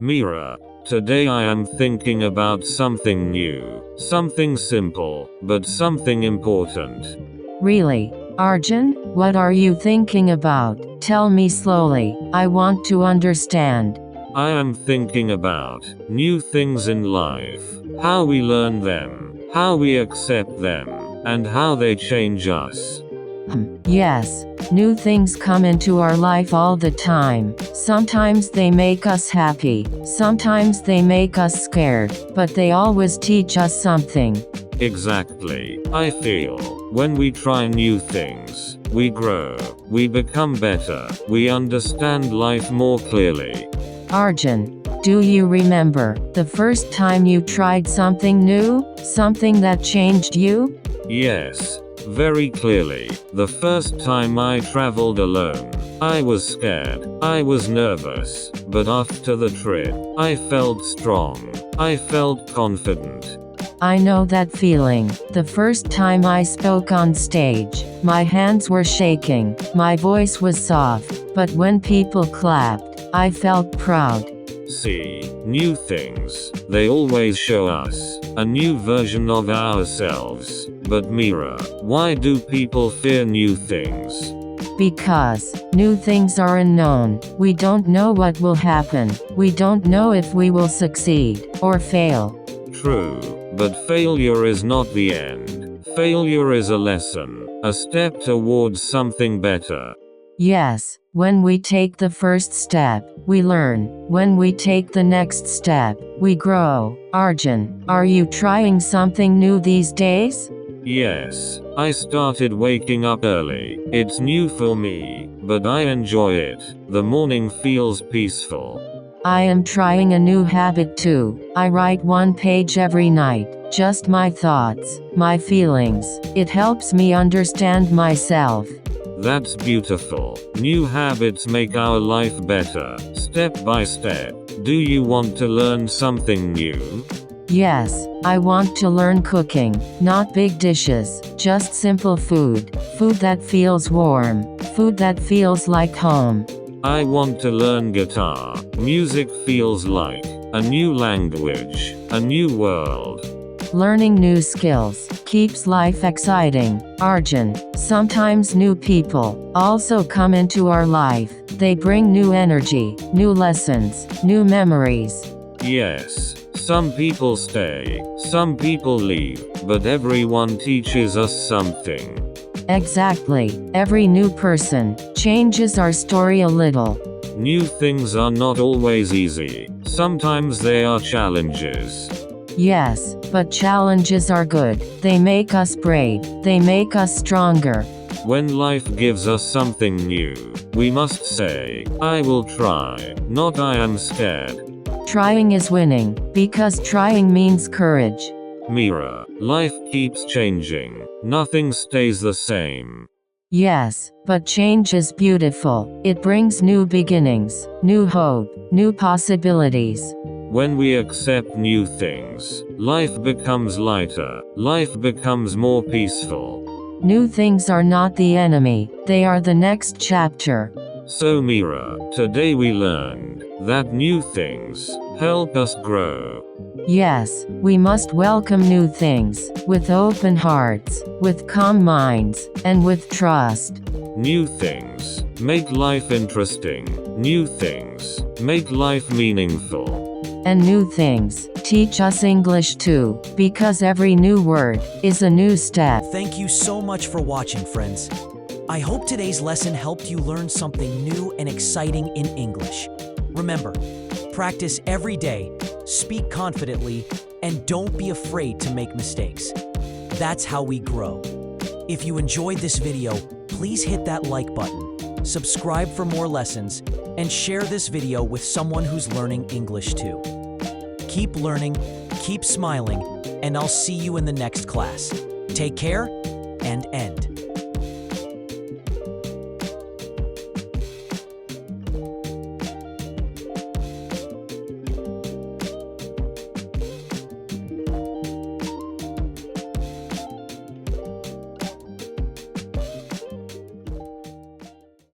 Mira, today I am thinking about something new. Something simple, but something important. Really? Arjun, what are you thinking about? Tell me slowly, I want to understand. I am thinking about new things in life. How we learn them, how we accept them, and how they change us. Yes, new things come into our life all the time. Sometimes they make us happy, sometimes they make us scared, but they always teach us something. Exactly. I feel when we try new things, we grow, we become better, we understand life more clearly. Arjun, do you remember the first time you tried something new? Something that changed you? Yes, very clearly. The first time I traveled alone, I was scared, I was nervous, but after the trip, I felt strong, I felt confident. I know that feeling. The first time I spoke on stage, my hands were shaking, my voice was soft, but when people clapped, I felt proud. See, new things, they always show us a new version of ourselves. But Mira, why do people fear new things? Because new things are unknown. We don't know what will happen. We don't know if we will succeed or fail. True, but failure is not the end. Failure is a lesson, a step towards something better. Yes, when we take the first step, we learn. When we take the next step, we grow. Arjun, are you trying something new these days? Yes, I started waking up early. It's new for me, but I enjoy it. The morning feels peaceful. I am trying a new habit too. I write one page every night, just my thoughts, my feelings. It helps me understand myself. That's beautiful. New habits make our life better, step by step. Do you want to learn something new? Yes, I want to learn cooking, not big dishes, just simple food. Food that feels warm, food that feels like home. I want to learn guitar. Music feels like a new language, a new world. Learning new skills keeps life exciting. Arjun, sometimes new people also come into our life. They bring new energy, new lessons, new memories. Yes, some people stay, some people leave, but everyone teaches us something. Exactly. Every new person changes our story a little. New things are not always easy. Sometimes they are challenges. Yes, but challenges are good. They make us brave. They make us stronger. When life gives us something new, we must say, I will try, not I am scared. Trying is winning, because trying means courage. Mira, life keeps changing. Nothing stays the same. Yes, but change is beautiful. It brings new beginnings, new hope, new possibilities. When we accept new things, life becomes lighter, life becomes more peaceful. New things are not the enemy, they are the next chapter. So Mira, today we learned that new things help us grow. Yes, we must welcome new things, with open hearts, with calm minds, and with trust. New things make life interesting. New things make life meaningful. And new things teach us English too, because every new word is a new step. Thank you so much for watching, friends. I hope today's lesson helped you learn something new and exciting in English. Remember, practice every day, speak confidently, and don't be afraid to make mistakes. That's how we grow. If you enjoyed this video, please hit that like button, subscribe for more lessons, and share this video with someone who's learning English too. Keep learning, keep smiling, and I'll see you in the next class. Take care and end.